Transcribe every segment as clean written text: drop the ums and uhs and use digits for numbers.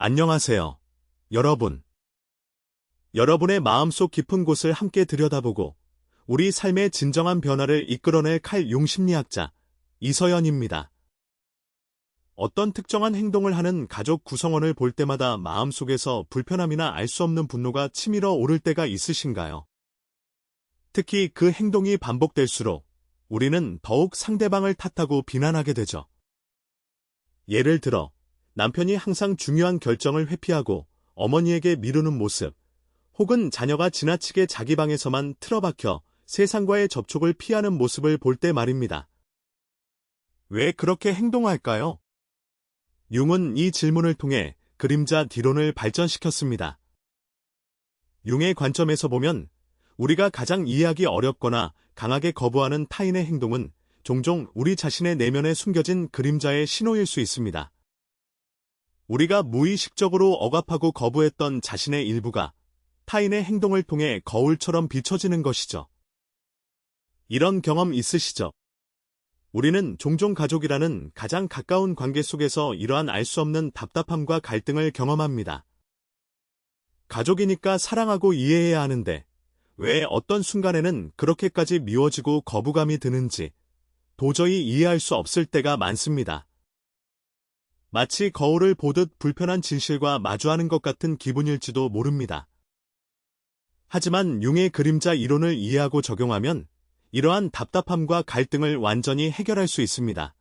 안녕하세요, 여러분. 여러분의 마음속 깊은 곳을 함께 들여다보고 우리 삶의 진정한 변화를 이끌어낼 칼 융심리학자 이서연입니다. 어떤 특정한 행동을 하는 가족 구성원을 볼 때마다 마음속에서 불편함이나 알 수 없는 분노가 치밀어 오를 때가 있으신가요? 특히 그 행동이 반복될수록 우리는 더욱 상대방을 탓하고 비난하게 되죠. 예를 들어, 남편이 항상 중요한 결정을 회피하고 어머니에게 미루는 모습, 혹은 자녀가 지나치게 자기 방에서만 틀어박혀 세상과의 접촉을 피하는 모습을 볼 때 말입니다. 왜 그렇게 행동할까요? 융은 이 질문을 통해 그림자 디론을 발전시켰습니다. 융의 관점에서 보면 우리가 가장 이해하기 어렵거나 강하게 거부하는 타인의 행동은 종종 우리 자신의 내면에 숨겨진 그림자의 신호일 수 있습니다. 우리가 무의식적으로 억압하고 거부했던 자신의 일부가 타인의 행동을 통해 거울처럼 비춰지는 것이죠. 이런 경험 있으시죠? 우리는 종종 가족이라는 가장 가까운 관계 속에서 이러한 알 수 없는 답답함과 갈등을 경험합니다. 가족이니까 사랑하고 이해해야 하는데 왜 어떤 순간에는 그렇게까지 미워지고 거부감이 드는지 도저히 이해할 수 없을 때가 많습니다. 마치 거울을 보듯 불편한 진실과 마주하는 것 같은 기분일지도 모릅니다. 하지만 융의 그림자 이론을 이해하고 적용하면 이러한 답답함과 갈등을 완전히 해결할 수 있습니다.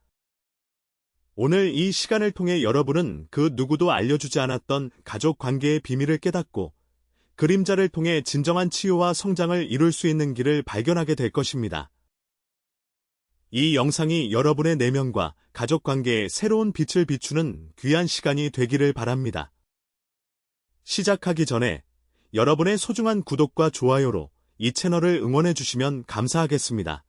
오늘 이 시간을 통해 여러분은 그 누구도 알려주지 않았던 가족 관계의 비밀을 깨닫고 그림자를 통해 진정한 치유와 성장을 이룰 수 있는 길을 발견하게 될 것입니다. 이 영상이 여러분의 내면과 가족 관계에 새로운 빛을 비추는 귀한 시간이 되기를 바랍니다. 시작하기 전에 여러분의 소중한 구독과 좋아요로 이 채널을 응원해 주시면 감사하겠습니다.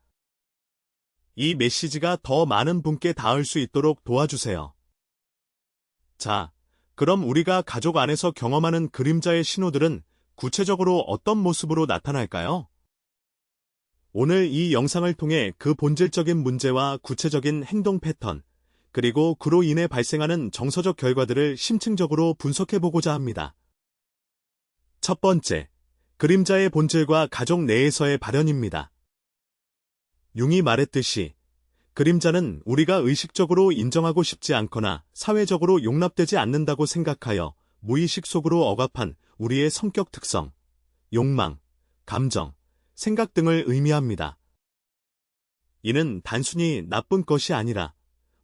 이 메시지가 더 많은 분께 닿을 수 있도록 도와주세요. 자, 그럼 우리가 가족 안에서 경험하는 그림자의 신호들은 구체적으로 어떤 모습으로 나타날까요? 오늘 이 영상을 통해 그 본질적인 문제와 구체적인 행동 패턴, 그리고 그로 인해 발생하는 정서적 결과들을 심층적으로 분석해보고자 합니다. 첫 번째, 그림자의 본질과 가족 내에서의 발현입니다. 융이 말했듯이 그림자는 우리가 의식적으로 인정하고 싶지 않거나 사회적으로 용납되지 않는다고 생각하여 무의식 속으로 억압한 우리의 성격 특성, 욕망, 감정, 생각 등을 의미합니다. 이는 단순히 나쁜 것이 아니라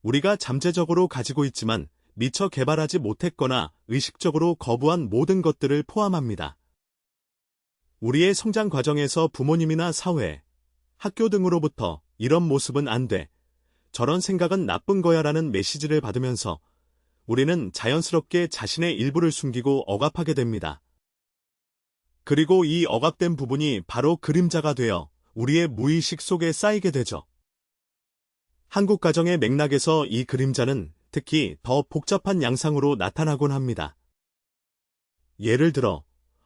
우리가 잠재적으로 가지고 있지만 미처 개발하지 못했거나 의식적으로 거부한 모든 것들을 포함합니다. 우리의 성장 과정에서 부모님이나 사회, 학교 등으로부터 이런 모습은 안 돼, 저런 생각은 나쁜 거야 라는 메시지를 받으면서 우리는 자연스럽게 자신의 일부를 숨기고 억압하게 됩니다. 그리고 이 억압된 부분이 바로 그림자가 되어 우리의 무의식 속에 쌓이게 되죠. 한국 가정의 맥락에서 이 그림자는 특히 더 복잡한 양상으로 나타나곤 합니다. 예를 들어,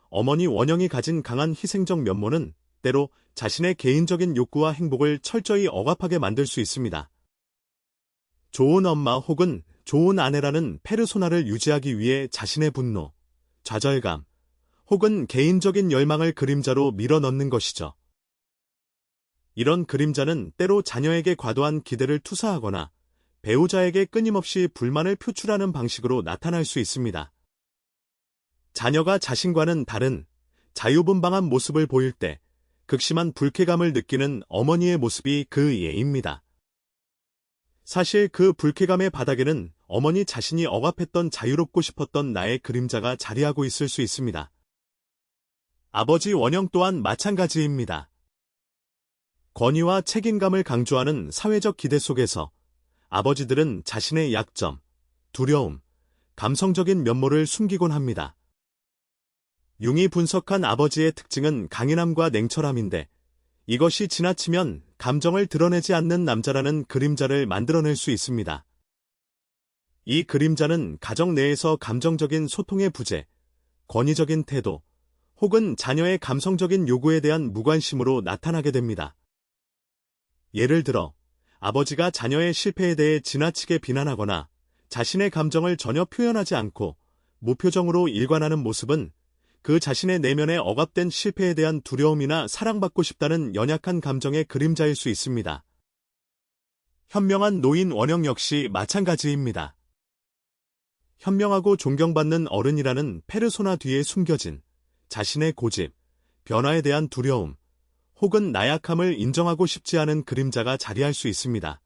어머니 원영이 가진 강한 희생적 면모는 때로 자신의 개인적인 욕구와 행복을 철저히 억압하게 만들 수 있습니다. 좋은 엄마 혹은 좋은 아내라는 페르소나를 유지하기 위해 자신의 분노, 좌절감, 혹은 개인적인 열망을 그림자로 밀어넣는 것이죠. 이런 그림자는 때로 자녀에게 과도한 기대를 투사하거나 배우자에게 끊임없이 불만을 표출하는 방식으로 나타날 수 있습니다. 자녀가 자신과는 다른 자유분방한 모습을 보일 때 극심한 불쾌감을 느끼는 어머니의 모습이 그 예입니다. 사실 그 불쾌감의 바닥에는 어머니 자신이 억압했던 자유롭고 싶었던 나의 그림자가 자리하고 있을 수 있습니다. 아버지 원영 또한 마찬가지입니다. 권위와 책임감을 강조하는 사회적 기대 속에서 아버지들은 자신의 약점, 두려움, 감성적인 면모를 숨기곤 합니다. 융이 분석한 아버지의 특징은 강인함과 냉철함인데 이것이 지나치면 감정을 드러내지 않는 남자라는 그림자를 만들어낼 수 있습니다. 이 그림자는 가정 내에서 감정적인 소통의 부재, 권위적인 태도, 혹은 자녀의 감성적인 요구에 대한 무관심으로 나타나게 됩니다. 예를 들어, 아버지가 자녀의 실패에 대해 지나치게 비난하거나 자신의 감정을 전혀 표현하지 않고 무표정으로 일관하는 모습은 그 자신의 내면에 억압된 실패에 대한 두려움이나 사랑받고 싶다는 연약한 감정의 그림자일 수 있습니다. 현명한 노인 원형 역시 마찬가지입니다. 현명하고 존경받는 어른이라는 페르소나 뒤에 숨겨진 자신의 고집, 변화에 대한 두려움, 혹은 나약함을 인정하고 싶지 않은 그림자가 자리할 수 있습니다.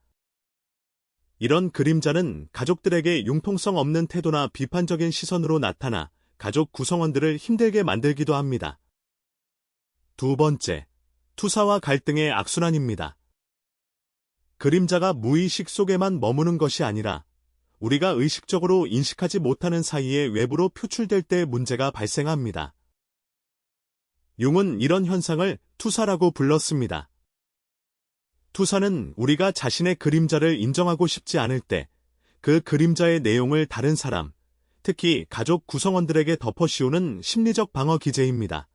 이런 그림자는 가족들에게 융통성 없는 태도나 비판적인 시선으로 나타나 가족 구성원들을 힘들게 만들기도 합니다. 두 번째, 투사와 갈등의 악순환입니다. 그림자가 무의식 속에만 머무는 것이 아니라 우리가 의식적으로 인식하지 못하는 사이에 외부로 표출될 때 문제가 발생합니다. 융은 이런 현상을 투사라고 불렀습니다. 투사는 우리가 자신의 그림자를 인정하고 싶지 않을 때 그 그림자의 내용을 다른 사람, 특히 가족 구성원들에게 덮어씌우는 심리적 방어 기제입니다.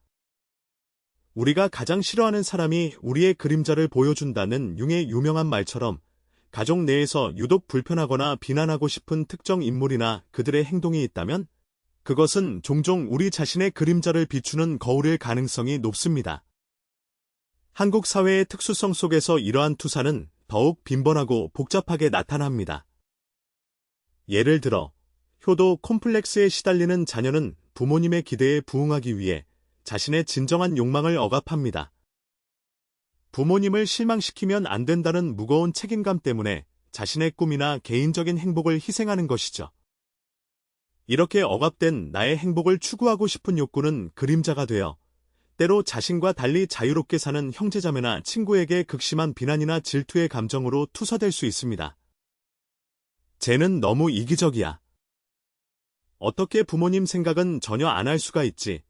우리가 가장 싫어하는 사람이 우리의 그림자를 보여준다는 융의 유명한 말처럼 가족 내에서 유독 불편하거나 비난하고 싶은 특정 인물이나 그들의 행동이 있다면 그것은 종종 우리 자신의 그림자를 비추는 거울일 가능성이 높습니다. 한국 사회의 특수성 속에서 이러한 투사는 더욱 빈번하고 복잡하게 나타납니다. 예를 들어, 효도 콤플렉스에 시달리는 자녀는 부모님의 기대에 부응하기 위해 자신의 진정한 욕망을 억압합니다. 부모님을 실망시키면 안 된다는 무거운 책임감 때문에 자신의 꿈이나 개인적인 행복을 희생하는 것이죠. 이렇게 억압된 나의 행복을 추구하고 싶은 욕구는 그림자가 되어 때로 자신과 달리 자유롭게 사는 형제자매나 친구에게 극심한 비난이나 질투의 감정으로 투사될 수 있습니다. 쟤는 너무 이기적이야. 어떻게 부모님 생각은 전혀 안 할 수가 있지?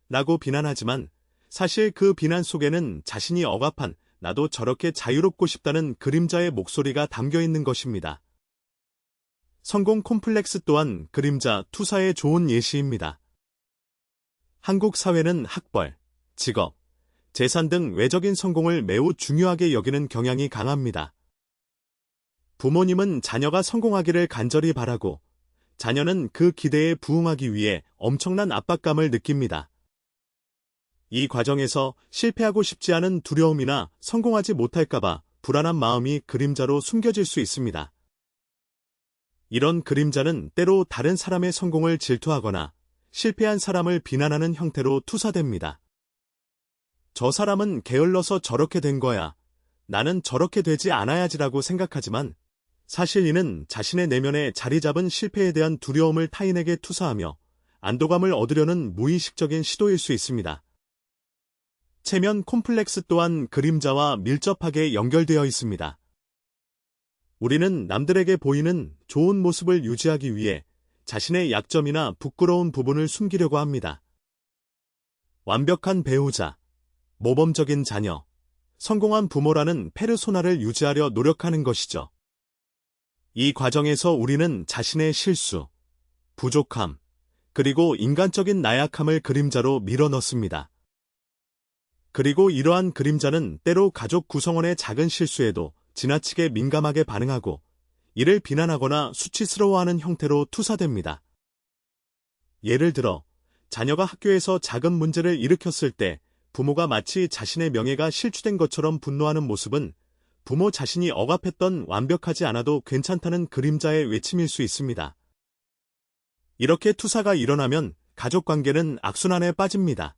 라고 비난하지만 사실 그 비난 속에는 자신이 억압한 나도 저렇게 자유롭고 싶다는 그림자의 목소리가 담겨 있는 것입니다. 성공 콤플렉스 또한 그림자 투사의 좋은 예시입니다. 한국 사회는 학벌, 직업, 재산 등 외적인 성공을 매우 중요하게 여기는 경향이 강합니다. 부모님은 자녀가 성공하기를 간절히 바라고 자녀는 그 기대에 부응하기 위해 엄청난 압박감을 느낍니다. 이 과정에서 실패하고 싶지 않은 두려움이나 성공하지 못할까봐 불안한 마음이 그림자로 숨겨질 수 있습니다. 이런 그림자는 때로 다른 사람의 성공을 질투하거나 실패한 사람을 비난하는 형태로 투사됩니다. 저 사람은 게을러서 저렇게 된 거야. 나는 저렇게 되지 않아야지라고 생각하지만 사실 이는 자신의 내면에 자리 잡은 실패에 대한 두려움을 타인에게 투사하며 안도감을 얻으려는 무의식적인 시도일 수 있습니다. 체면 콤플렉스 또한 그림자와 밀접하게 연결되어 있습니다. 우리는 남들에게 보이는 좋은 모습을 유지하기 위해 자신의 약점이나 부끄러운 부분을 숨기려고 합니다. 완벽한 배우자, 모범적인 자녀, 성공한 부모라는 페르소나를 유지하려 노력하는 것이죠. 이 과정에서 우리는 자신의 실수, 부족함, 그리고 인간적인 나약함을 그림자로 밀어넣습니다. 그리고 이러한 그림자는 때로 가족 구성원의 작은 실수에도 지나치게 민감하게 반응하고 이를 비난하거나 수치스러워하는 형태로 투사됩니다. 예를 들어, 자녀가 학교에서 작은 문제를 일으켰을 때 부모가 마치 자신의 명예가 실추된 것처럼 분노하는 모습은 부모 자신이 억압했던 완벽하지 않아도 괜찮다는 그림자의 외침일 수 있습니다. 이렇게 투사가 일어나면 가족 관계는 악순환에 빠집니다.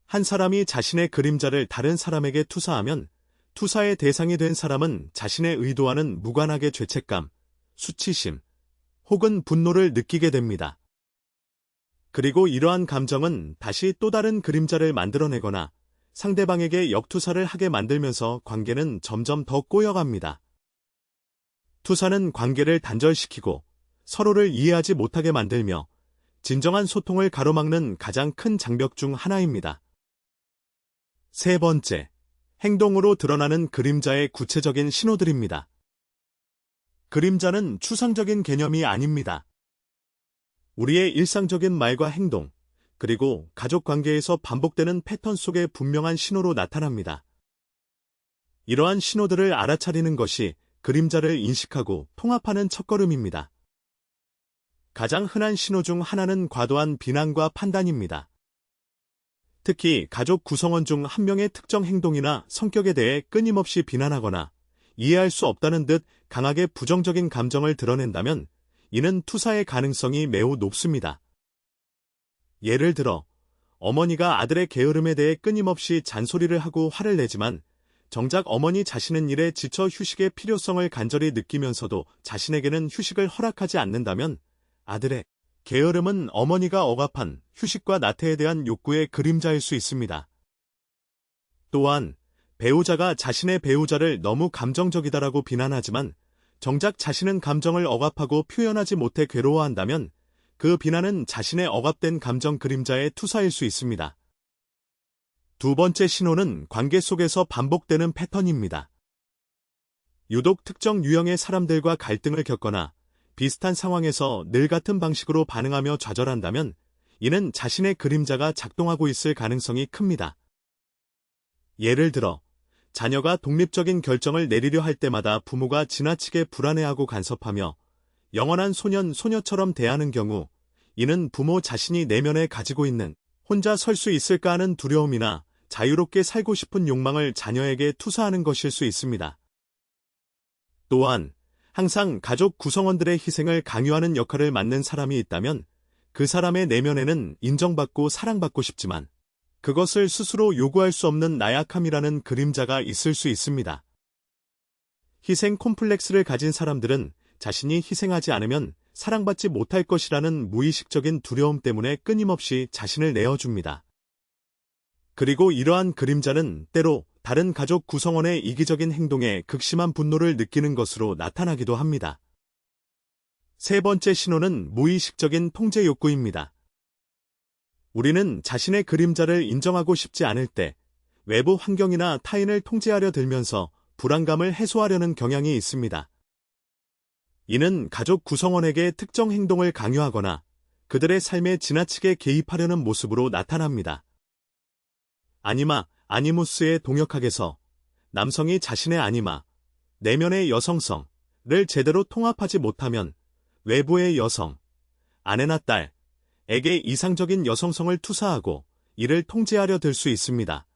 한 사람이 자신의 그림자를 다른 사람에게 투사하면 투사의 대상이 된 사람은 자신의 의도와는 무관하게 죄책감, 수치심, 혹은 분노를 느끼게 됩니다. 그리고 이러한 감정은 다시 또 다른 그림자를 만들어내거나 상대방에게 역투사를 하게 만들면서 관계는 점점 더 꼬여갑니다. 투사는 관계를 단절시키고 서로를 이해하지 못하게 만들며 진정한 소통을 가로막는 가장 큰 장벽 중 하나입니다. 세 번째, 행동으로 드러나는 그림자의 구체적인 신호들입니다. 그림자는 추상적인 개념이 아닙니다. 우리의 일상적인 말과 행동, 그리고 가족 관계에서 반복되는 패턴 속에 분명한 신호로 나타납니다. 이러한 신호들을 알아차리는 것이 그림자를 인식하고 통합하는 첫걸음입니다. 가장 흔한 신호 중 하나는 과도한 비난과 판단입니다. 특히 가족 구성원 중 한 명의 특정 행동이나 성격에 대해 끊임없이 비난하거나 이해할 수 없다는 듯 강하게 부정적인 감정을 드러낸다면 이는 투사의 가능성이 매우 높습니다. 예를 들어 어머니가 아들의 게으름에 대해 끊임없이 잔소리를 하고 화를 내지만 정작 어머니 자신은 일에 지쳐 휴식의 필요성을 간절히 느끼면서도 자신에게는 휴식을 허락하지 않는다면 아들의 게으름은 어머니가 억압한 휴식과 나태에 대한 욕구의 그림자일 수 있습니다. 또한 배우자가 자신의 배우자를 너무 감정적이다라고 비난하지만 정작 자신은 감정을 억압하고 표현하지 못해 괴로워한다면 그 비난은 자신의 억압된 감정 그림자의 투사일 수 있습니다. 두 번째 신호는 관계 속에서 반복되는 패턴입니다. 유독 특정 유형의 사람들과 갈등을 겪거나 비슷한 상황에서 늘 같은 방식으로 반응하며 좌절한다면 이는 자신의 그림자가 작동하고 있을 가능성이 큽니다. 예를 들어 자녀가 독립적인 결정을 내리려 할 때마다 부모가 지나치게 불안해하고 간섭하며 영원한 소년, 소녀처럼 대하는 경우 이는 부모 자신이 내면에 가지고 있는 혼자 설 수 있을까 하는 두려움이나 자유롭게 살고 싶은 욕망을 자녀에게 투사하는 것일 수 있습니다. 또한 항상 가족 구성원들의 희생을 강요하는 역할을 맡는 사람이 있다면 그 사람의 내면에는 인정받고 사랑받고 싶지만 그것을 스스로 요구할 수 없는 나약함이라는 그림자가 있을 수 있습니다. 희생 콤플렉스를 가진 사람들은 자신이 희생하지 않으면 사랑받지 못할 것이라는 무의식적인 두려움 때문에 끊임없이 자신을 내어줍니다. 그리고 이러한 그림자는 때로 다른 가족 구성원의 이기적인 행동에 극심한 분노를 느끼는 것으로 나타나기도 합니다. 세 번째 신호는 무의식적인 통제 욕구입니다. 우리는 자신의 그림자를 인정하고 싶지 않을 때 외부 환경이나 타인을 통제하려 들면서 불안감을 해소하려는 경향이 있습니다. 이는 가족 구성원에게 특정 행동을 강요하거나 그들의 삶에 지나치게 개입하려는 모습으로 나타납니다. 아니마, 아니무스의 동역학에서 남성이 자신의 아니마, 내면의 여성성을 제대로 통합하지 못하면 외부의 여성, 아내나 딸에게 이상적인 여성성을 투사하고 이를 통제하려 들 수 있습니다.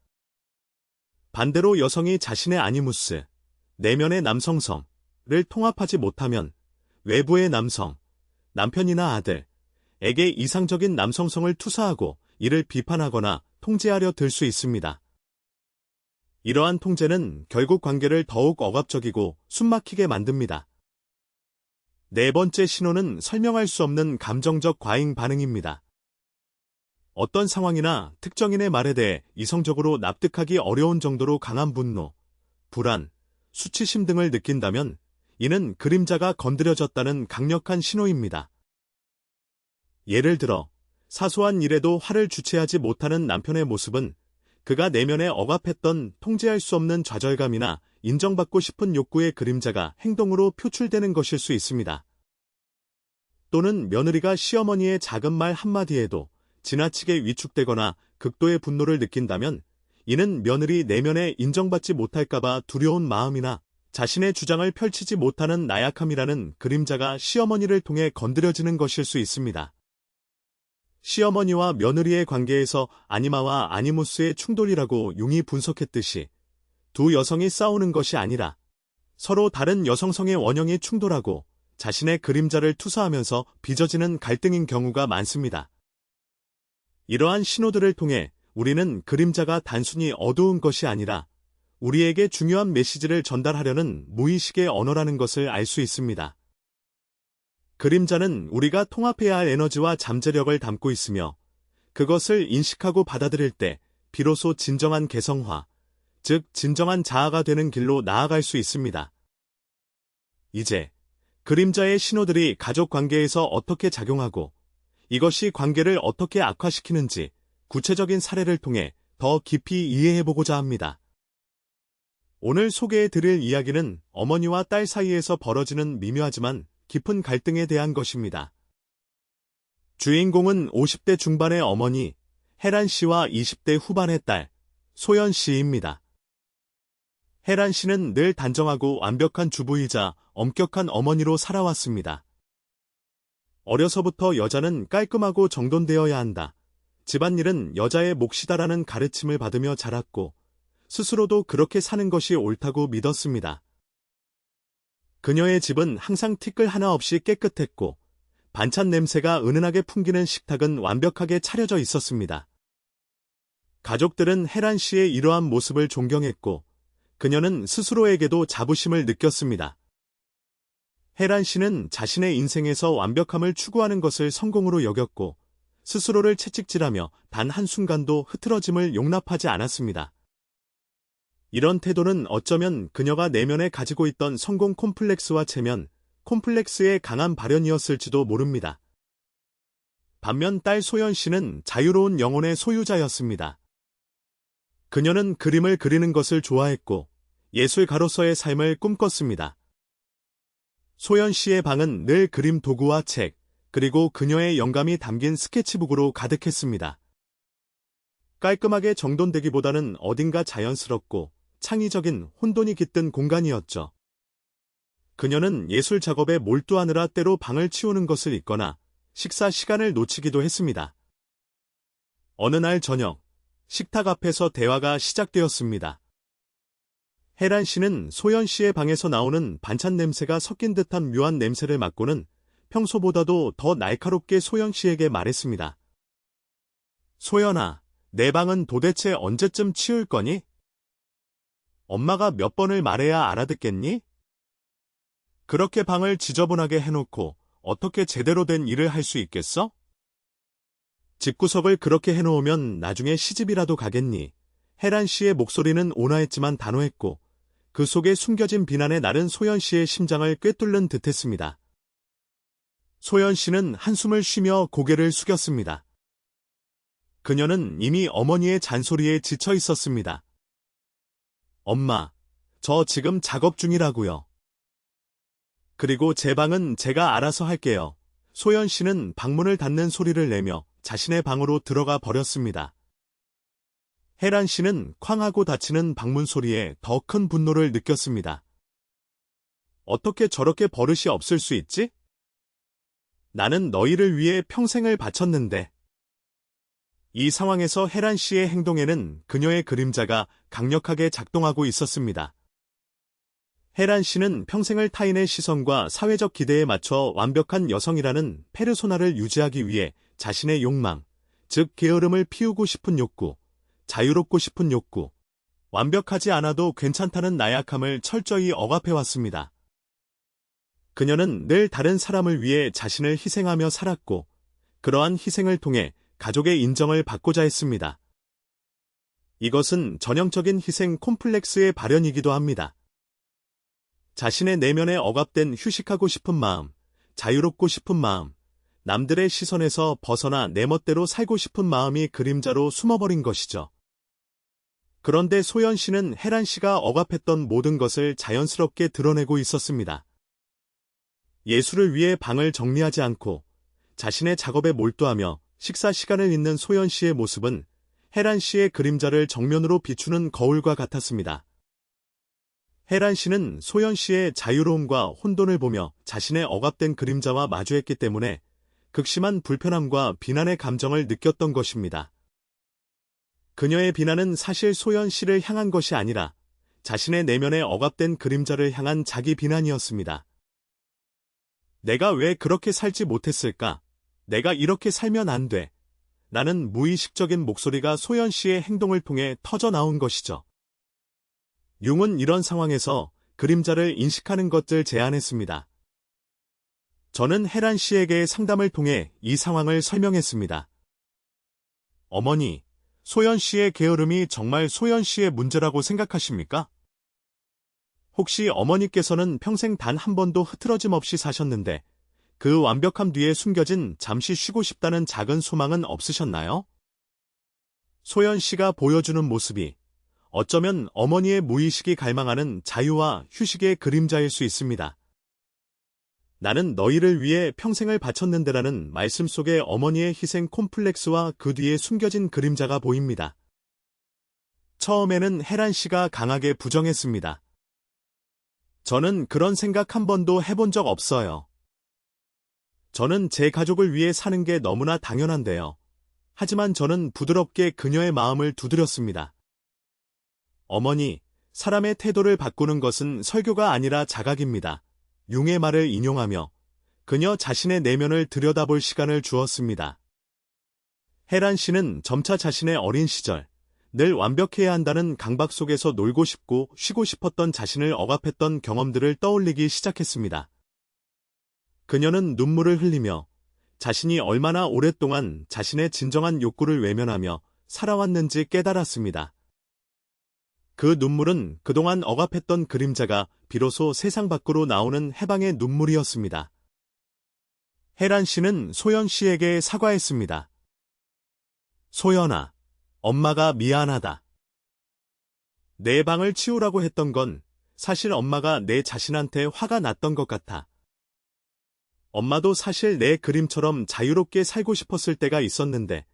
반대로 여성이 자신의 아니무스, 내면의 남성성을 통합하지 못하면 외부의 남성, 남편이나 아들에게 이상적인 남성성을 투사하고 이를 비판하거나 통제하려 들 수 있습니다. 이러한 통제는 결국 관계를 더욱 억압적이고 숨막히게 만듭니다. 네 번째 신호는 설명할 수 없는 감정적 과잉 반응입니다. 어떤 상황이나 특정인의 말에 대해 이성적으로 납득하기 어려운 정도로 강한 분노, 불안, 수치심 등을 느낀다면 이는 그림자가 건드려졌다는 강력한 신호입니다. 예를 들어 사소한 일에도 화를 주체하지 못하는 남편의 모습은 그가 내면에 억압했던 통제할 수 없는 좌절감이나 인정받고 싶은 욕구의 그림자가 행동으로 표출되는 것일 수 있습니다. 또는 며느리가 시어머니의 작은 말 한마디에도 지나치게 위축되거나 극도의 분노를 느낀다면 이는 며느리 내면에 인정받지 못할까봐 두려운 마음이나 자신의 주장을 펼치지 못하는 나약함이라는 그림자가 시어머니를 통해 건드려지는 것일 수 있습니다. 시어머니와 며느리의 관계에서 아니마와 아니무스의 충돌이라고 융이 분석했듯이 두 여성이 싸우는 것이 아니라 서로 다른 여성성의 원형이 충돌하고 자신의 그림자를 투사하면서 빚어지는 갈등인 경우가 많습니다. 이러한 신호들을 통해 우리는 그림자가 단순히 어두운 것이 아니라 우리에게 중요한 메시지를 전달하려는 무의식의 언어라는 것을 알 수 있습니다. 그림자는 우리가 통합해야 할 에너지와 잠재력을 담고 있으며 그것을 인식하고 받아들일 때 비로소 진정한 개성화, 즉 진정한 자아가 되는 길로 나아갈 수 있습니다. 이제 그림자의 신호들이 가족 관계에서 어떻게 작용하고 이것이 관계를 어떻게 악화시키는지 구체적인 사례를 통해 더 깊이 이해해보고자 합니다. 오늘 소개해드릴 이야기는 어머니와 딸 사이에서 벌어지는 미묘하지만 깊은 갈등에 대한 것입니다. 주인공은 50대 중반의 어머니, 혜란 씨와 20대 후반의 딸, 소연 씨입니다. 혜란 씨는 늘 단정하고 완벽한 주부이자 엄격한 어머니로 살아왔습니다. 어려서부터 여자는 깔끔하고 정돈되어야 한다. 집안일은 여자의 몫이다라는 가르침을 받으며 자랐고 스스로도 그렇게 사는 것이 옳다고 믿었습니다. 그녀의 집은 항상 티끌 하나 없이 깨끗했고 반찬 냄새가 은은하게 풍기는 식탁은 완벽하게 차려져 있었습니다. 가족들은 혜란 씨의 이러한 모습을 존경했고 그녀는 스스로에게도 자부심을 느꼈습니다. 혜란 씨는 자신의 인생에서 완벽함을 추구하는 것을 성공으로 여겼고 스스로를 채찍질하며 단 한순간도 흐트러짐을 용납하지 않았습니다. 이런 태도는 어쩌면 그녀가 내면에 가지고 있던 성공 콤플렉스와 체면, 콤플렉스의 강한 발현이었을지도 모릅니다. 반면 딸 소연 씨는 자유로운 영혼의 소유자였습니다. 그녀는 그림을 그리는 것을 좋아했고 예술가로서의 삶을 꿈꿨습니다. 소연 씨의 방은 늘 그림 도구와 책, 그리고 그녀의 영감이 담긴 스케치북으로 가득했습니다. 깔끔하게 정돈되기보다는 어딘가 자연스럽고 창의적인 혼돈이 깃든 공간이었죠. 그녀는 예술 작업에 몰두하느라 때로 방을 치우는 것을 잊거나 식사 시간을 놓치기도 했습니다. 어느 날 저녁, 식탁 앞에서 대화가 시작되었습니다. 혜란 씨는 소연 씨의 방에서 나오는 반찬 냄새가 섞인 듯한 묘한 냄새를 맡고는 평소보다도 더 날카롭게 소연 씨에게 말했습니다. 소연아, 내 방은 도대체 언제쯤 치울 거니? 엄마가 몇 번을 말해야 알아듣겠니? 그렇게 방을 지저분하게 해놓고 어떻게 제대로 된 일을 할 수 있겠어? 집구석을 그렇게 해놓으면 나중에 시집이라도 가겠니? 혜란 씨의 목소리는 온화했지만 단호했고 그 속에 숨겨진 비난의 날은 소연 씨의 심장을 꿰뚫는 듯했습니다. 소연 씨는 한숨을 쉬며 고개를 숙였습니다. 그녀는 이미 어머니의 잔소리에 지쳐 있었습니다. 엄마, 저 지금 작업 중이라고요. 그리고 제 방은 제가 알아서 할게요. 소연 씨는 방문을 닫는 소리를 내며 자신의 방으로 들어가 버렸습니다. 혜란 씨는 쾅하고 닫히는 방문 소리에 더 큰 분노를 느꼈습니다. 어떻게 저렇게 버릇이 없을 수 있지? 나는 너희를 위해 평생을 바쳤는데. 이 상황에서 혜란 씨의 행동에는 그녀의 그림자가 강력하게 작동하고 있었습니다. 혜란 씨는 평생을 타인의 시선과 사회적 기대에 맞춰 완벽한 여성이라는 페르소나를 유지하기 위해 자신의 욕망, 즉 게으름을 피우고 싶은 욕구, 자유롭고 싶은 욕구, 완벽하지 않아도 괜찮다는 나약함을 철저히 억압해왔습니다. 그녀는 늘 다른 사람을 위해 자신을 희생하며 살았고, 그러한 희생을 통해 가족의 인정을 받고자 했습니다. 이것은 전형적인 희생 콤플렉스의 발현이기도 합니다. 자신의 내면에 억압된 휴식하고 싶은 마음, 자유롭고 싶은 마음, 남들의 시선에서 벗어나 내 멋대로 살고 싶은 마음이 그림자로 숨어버린 것이죠. 그런데 소연 씨는 혜란 씨가 억압했던 모든 것을 자연스럽게 드러내고 있었습니다. 예술을 위해 방을 정리하지 않고 자신의 작업에 몰두하며 식사 시간을 잇는 소연 씨의 모습은 혜란 씨의 그림자를 정면으로 비추는 거울과 같았습니다. 혜란 씨는 소연 씨의 자유로움과 혼돈을 보며 자신의 억압된 그림자와 마주했기 때문에 극심한 불편함과 비난의 감정을 느꼈던 것입니다. 그녀의 비난은 사실 소연 씨를 향한 것이 아니라 자신의 내면에 억압된 그림자를 향한 자기 비난이었습니다. 내가 왜 그렇게 살지 못했을까? 내가 이렇게 살면 안 돼. 라는 무의식적인 목소리가 소연 씨의 행동을 통해 터져 나온 것이죠. 융은 이런 상황에서 그림자를 인식하는 것을 제안했습니다. 저는 혜란 씨에게 상담을 통해 이 상황을 설명했습니다. 어머니, 소연 씨의 게으름이 정말 소연 씨의 문제라고 생각하십니까? 혹시 어머니께서는 평생 단 한 번도 흐트러짐 없이 사셨는데 그 완벽함 뒤에 숨겨진 잠시 쉬고 싶다는 작은 소망은 없으셨나요? 소연 씨가 보여주는 모습이 어쩌면 어머니의 무의식이 갈망하는 자유와 휴식의 그림자일 수 있습니다. 나는 너희를 위해 평생을 바쳤는데라는 말씀 속에 어머니의 희생 콤플렉스와 그 뒤에 숨겨진 그림자가 보입니다. 처음에는 혜란 씨가 강하게 부정했습니다. 저는 그런 생각 한 번도 해본 적 없어요. 저는 제 가족을 위해 사는 게 너무나 당연한데요. 하지만 저는 부드럽게 그녀의 마음을 두드렸습니다. 어머니, 사람의 태도를 바꾸는 것은 설교가 아니라 자각입니다. 융의 말을 인용하며 그녀 자신의 내면을 들여다볼 시간을 주었습니다. 혜란 씨는 점차 자신의 어린 시절, 늘 완벽해야 한다는 강박 속에서 놀고 싶고 쉬고 싶었던 자신을 억압했던 경험들을 떠올리기 시작했습니다. 그녀는 눈물을 흘리며 자신이 얼마나 오랫동안 자신의 진정한 욕구를 외면하며 살아왔는지 깨달았습니다. 그 눈물은 그동안 억압했던 그림자가 비로소 세상 밖으로 나오는 해방의 눈물이었습니다. 혜란 씨는 소연 씨에게 사과했습니다. 소연아, 엄마가 미안하다. 내 방을 치우라고 했던 건 사실 엄마가 내 자신한테 화가 났던 것 같아. 엄마도 사실 내 그림처럼 자유롭게 살고 싶었을 때가 있었는데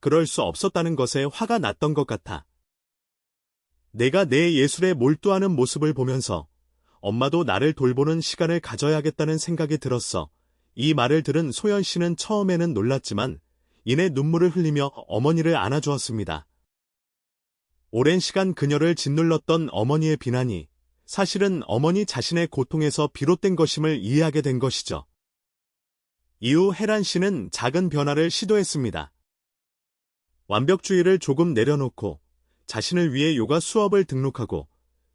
그럴 수 없었다는 것에 화가 났던 것 같아. 내가 내 예술에 몰두하는 모습을 보면서 엄마도 나를 돌보는 시간을 가져야겠다는 생각이 들었어. 이 말을 들은 소연 씨는 처음에는 놀랐지만 이내 눈물을 흘리며 어머니를 안아주었습니다. 오랜 시간 그녀를 짓눌렀던 어머니의 비난이 사실은 어머니 자신의 고통에서 비롯된 것임을 이해하게 된 것이죠. 이후 혜란 씨는 작은 변화를 시도했습니다. 완벽주의를 조금 내려놓고 자신을 위해 요가 수업을 등록하고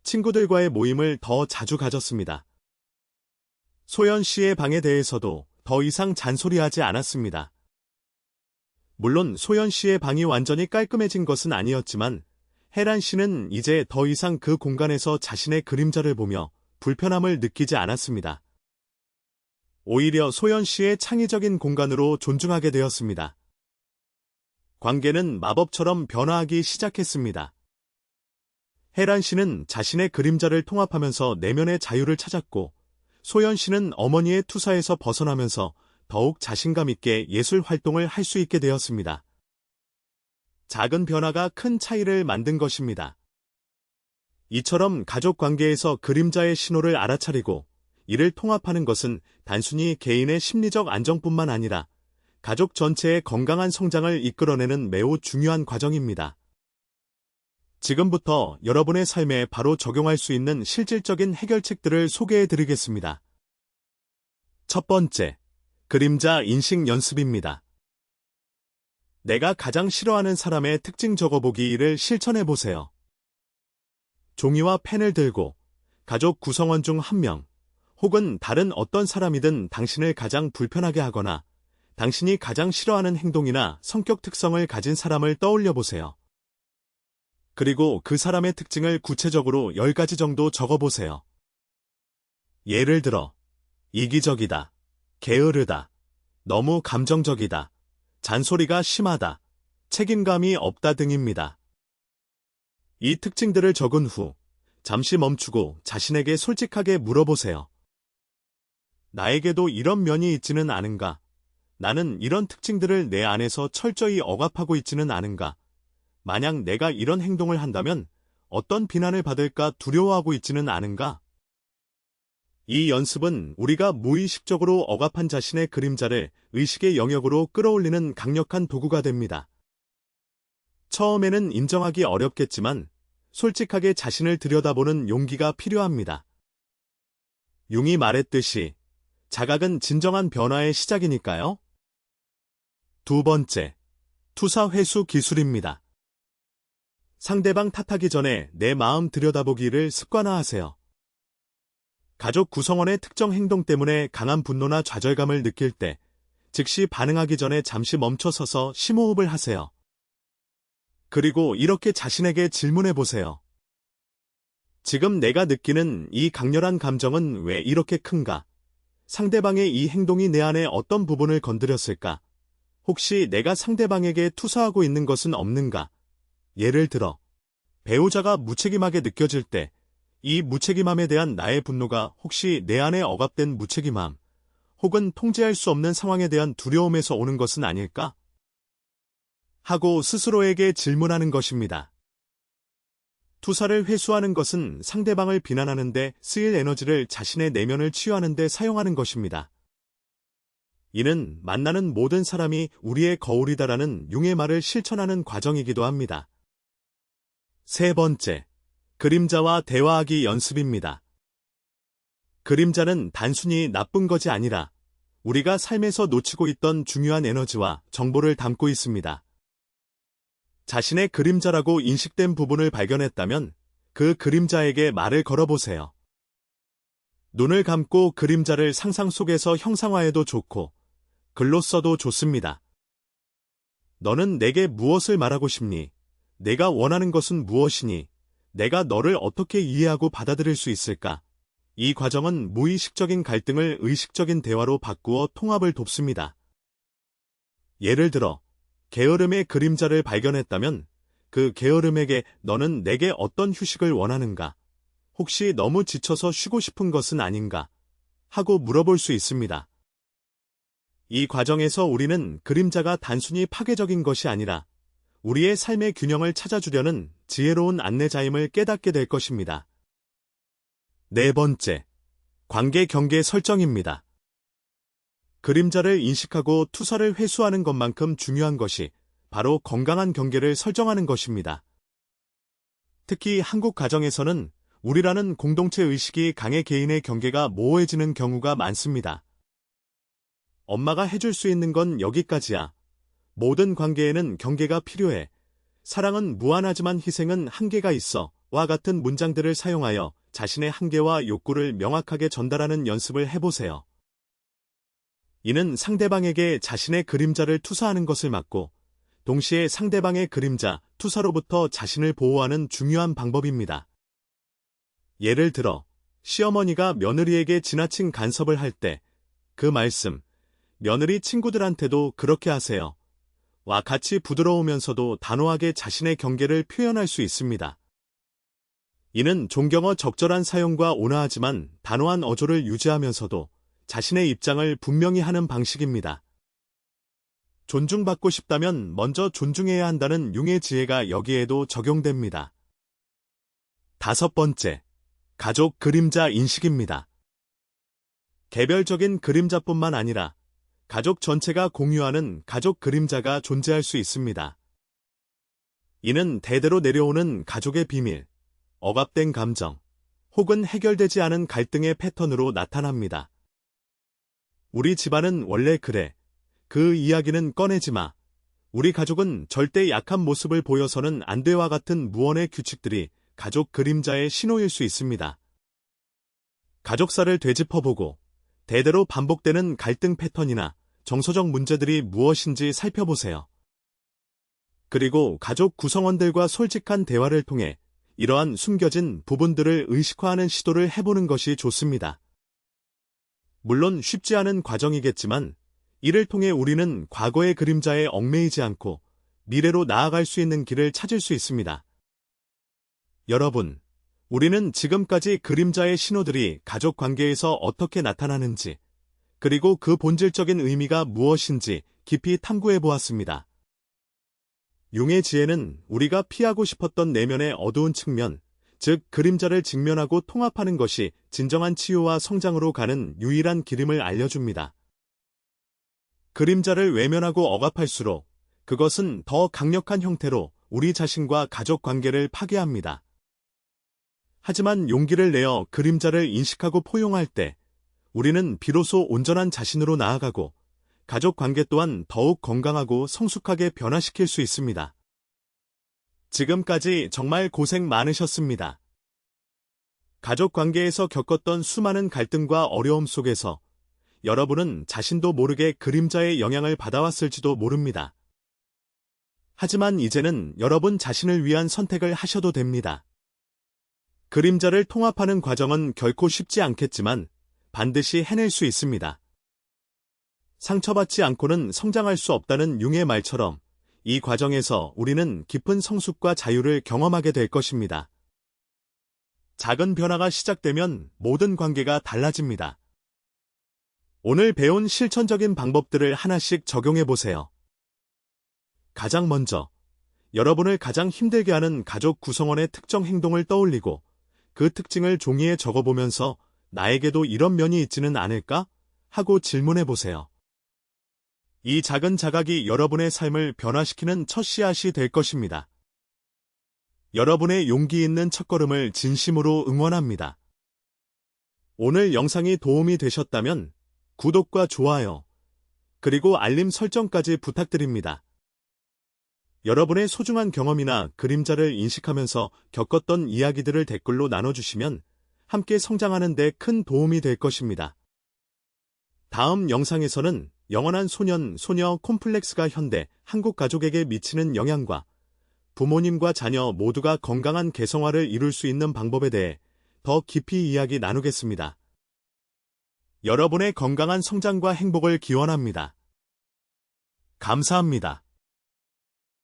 친구들과의 모임을 더 자주 가졌습니다. 소연 씨의 방에 대해서도 더 이상 잔소리하지 않았습니다. 물론 소연 씨의 방이 완전히 깔끔해진 것은 아니었지만 혜란 씨는 이제 더 이상 그 공간에서 자신의 그림자를 보며 불편함을 느끼지 않았습니다. 오히려 소연 씨의 창의적인 공간으로 존중하게 되었습니다. 관계는 마법처럼 변화하기 시작했습니다. 혜란 씨는 자신의 그림자를 통합하면서 내면의 자유를 찾았고 소연 씨는 어머니의 투사에서 벗어나면서 더욱 자신감 있게 예술 활동을 할 수 있게 되었습니다. 작은 변화가 큰 차이를 만든 것입니다. 이처럼 가족 관계에서 그림자의 신호를 알아차리고 이를 통합하는 것은 단순히 개인의 심리적 안정뿐만 아니라 가족 전체의 건강한 성장을 이끌어내는 매우 중요한 과정입니다. 지금부터 여러분의 삶에 바로 적용할 수 있는 실질적인 해결책들을 소개해 드리겠습니다. 첫 번째, 그림자 인식 연습입니다. 내가 가장 싫어하는 사람의 특징 적어보기를 실천해 보세요. 종이와 펜을 들고 가족 구성원 중 한 명, 혹은 다른 어떤 사람이든 당신을 가장 불편하게 하거나 당신이 가장 싫어하는 행동이나 성격 특성을 가진 사람을 떠올려 보세요. 그리고 그 사람의 특징을 구체적으로 10가지 정도 적어보세요. 예를 들어, 이기적이다, 게으르다, 너무 감정적이다, 잔소리가 심하다, 책임감이 없다 등입니다. 이 특징들을 적은 후 잠시 멈추고 자신에게 솔직하게 물어보세요. 나에게도 이런 면이 있지는 않은가? 나는 이런 특징들을 내 안에서 철저히 억압하고 있지는 않은가? 만약 내가 이런 행동을 한다면 어떤 비난을 받을까 두려워하고 있지는 않은가? 이 연습은 우리가 무의식적으로 억압한 자신의 그림자를 의식의 영역으로 끌어올리는 강력한 도구가 됩니다. 처음에는 인정하기 어렵겠지만 솔직하게 자신을 들여다보는 용기가 필요합니다. 융이 말했듯이 자각은 진정한 변화의 시작이니까요. 두 번째, 투사 회수 기술입니다. 상대방 탓하기 전에 내 마음 들여다보기를 습관화하세요. 가족 구성원의 특정 행동 때문에 강한 분노나 좌절감을 느낄 때 즉시 반응하기 전에 잠시 멈춰서서 심호흡을 하세요. 그리고 이렇게 자신에게 질문해 보세요. 지금 내가 느끼는 이 강렬한 감정은 왜 이렇게 큰가? 상대방의 이 행동이 내 안에 어떤 부분을 건드렸을까? 혹시 내가 상대방에게 투사하고 있는 것은 없는가? 예를 들어, 배우자가 무책임하게 느껴질 때 이 무책임함에 대한 나의 분노가 혹시 내 안에 억압된 무책임함, 혹은 통제할 수 없는 상황에 대한 두려움에서 오는 것은 아닐까? 하고 스스로에게 질문하는 것입니다. 투사를 회수하는 것은 상대방을 비난하는 데 쓰일 에너지를 자신의 내면을 치유하는 데 사용하는 것입니다. 이는 만나는 모든 사람이 우리의 거울이다라는 융의 말을 실천하는 과정이기도 합니다. 세 번째, 그림자와 대화하기 연습입니다. 그림자는 단순히 나쁜 것이 아니라 우리가 삶에서 놓치고 있던 중요한 에너지와 정보를 담고 있습니다. 자신의 그림자라고 인식된 부분을 발견했다면 그 그림자에게 말을 걸어보세요. 눈을 감고 그림자를 상상 속에서 형상화해도 좋고 글로 써도 좋습니다. 너는 내게 무엇을 말하고 싶니? 내가 원하는 것은 무엇이니? 내가 너를 어떻게 이해하고 받아들일 수 있을까? 이 과정은 무의식적인 갈등을 의식적인 대화로 바꾸어 통합을 돕습니다. 예를 들어, 게으름의 그림자를 발견했다면 그 게으름에게 너는 내게 어떤 휴식을 원하는가? 혹시 너무 지쳐서 쉬고 싶은 것은 아닌가? 하고 물어볼 수 있습니다. 이 과정에서 우리는 그림자가 단순히 파괴적인 것이 아니라 우리의 삶의 균형을 찾아주려는 지혜로운 안내자임을 깨닫게 될 것입니다. 네 번째, 관계 경계 설정입니다. 그림자를 인식하고 투사를 회수하는 것만큼 중요한 것이 바로 건강한 경계를 설정하는 것입니다. 특히 한국 가정에서는 우리라는 공동체 의식이 강해 개인의 경계가 모호해지는 경우가 많습니다. 엄마가 해줄 수 있는 건 여기까지야. 모든 관계에는 경계가 필요해. 사랑은 무한하지만 희생은 한계가 있어. 와 같은 문장들을 사용하여 자신의 한계와 욕구를 명확하게 전달하는 연습을 해보세요. 이는 상대방에게 자신의 그림자를 투사하는 것을 막고 동시에 상대방의 그림자, 투사로부터 자신을 보호하는 중요한 방법입니다. 예를 들어, 시어머니가 며느리에게 지나친 간섭을 할 때 그 말씀, 며느리 친구들한테도 그렇게 하세요. 와 같이 부드러우면서도 단호하게 자신의 경계를 표현할 수 있습니다. 이는 존경어 적절한 사용과 온화하지만 단호한 어조를 유지하면서도 자신의 입장을 분명히 하는 방식입니다. 존중받고 싶다면 먼저 존중해야 한다는 융의 지혜가 여기에도 적용됩니다. 다섯 번째, 가족 그림자 인식입니다. 개별적인 그림자뿐만 아니라 가족 전체가 공유하는 가족 그림자가 존재할 수 있습니다. 이는 대대로 내려오는 가족의 비밀, 억압된 감정, 혹은 해결되지 않은 갈등의 패턴으로 나타납니다. 우리 집안은 원래 그래. 그 이야기는 꺼내지 마. 우리 가족은 절대 약한 모습을 보여서는 안 돼와 같은 무언의 규칙들이 가족 그림자의 신호일 수 있습니다. 가족사를 되짚어보고 대대로 반복되는 갈등 패턴이나 정서적 문제들이 무엇인지 살펴보세요. 그리고 가족 구성원들과 솔직한 대화를 통해 이러한 숨겨진 부분들을 의식화하는 시도를 해보는 것이 좋습니다. 물론 쉽지 않은 과정이겠지만 이를 통해 우리는 과거의 그림자에 얽매이지 않고 미래로 나아갈 수 있는 길을 찾을 수 있습니다. 여러분, 우리는 지금까지 그림자의 신호들이 가족 관계에서 어떻게 나타나는지, 그리고 그 본질적인 의미가 무엇인지 깊이 탐구해 보았습니다. 융의 지혜는 우리가 피하고 싶었던 내면의 어두운 측면, 즉 그림자를 직면하고 통합하는 것이 진정한 치유와 성장으로 가는 유일한 길임을 알려줍니다. 그림자를 외면하고 억압할수록 그것은 더 강력한 형태로 우리 자신과 가족 관계를 파괴합니다. 하지만 용기를 내어 그림자를 인식하고 포용할 때 우리는 비로소 온전한 자신으로 나아가고 가족 관계 또한 더욱 건강하고 성숙하게 변화시킬 수 있습니다. 지금까지 정말 고생 많으셨습니다. 가족 관계에서 겪었던 수많은 갈등과 어려움 속에서 여러분은 자신도 모르게 그림자의 영향을 받아왔을지도 모릅니다. 하지만 이제는 여러분 자신을 위한 선택을 하셔도 됩니다. 그림자를 통합하는 과정은 결코 쉽지 않겠지만 반드시 해낼 수 있습니다. 상처받지 않고는 성장할 수 없다는 융의 말처럼 이 과정에서 우리는 깊은 성숙과 자유를 경험하게 될 것입니다. 작은 변화가 시작되면 모든 관계가 달라집니다. 오늘 배운 실천적인 방법들을 하나씩 적용해 보세요. 가장 먼저, 여러분을 가장 힘들게 하는 가족 구성원의 특정 행동을 떠올리고 그 특징을 종이에 적어보면서 나에게도 이런 면이 있지는 않을까? 하고 질문해 보세요. 이 작은 자각이 여러분의 삶을 변화시키는 첫 씨앗이 될 것입니다. 여러분의 용기 있는 첫걸음을 진심으로 응원합니다. 오늘 영상이 도움이 되셨다면 구독과 좋아요, 그리고 알림 설정까지 부탁드립니다. 여러분의 소중한 경험이나 그림자를 인식하면서 겪었던 이야기들을 댓글로 나눠주시면 함께 성장하는 데 큰 도움이 될 것입니다. 다음 영상에서는 영원한 소년, 소녀 콤플렉스가 현대 한국 가족에게 미치는 영향과 부모님과 자녀 모두가 건강한 개성화를 이룰 수 있는 방법에 대해 더 깊이 이야기 나누겠습니다. 여러분의 건강한 성장과 행복을 기원합니다. 감사합니다.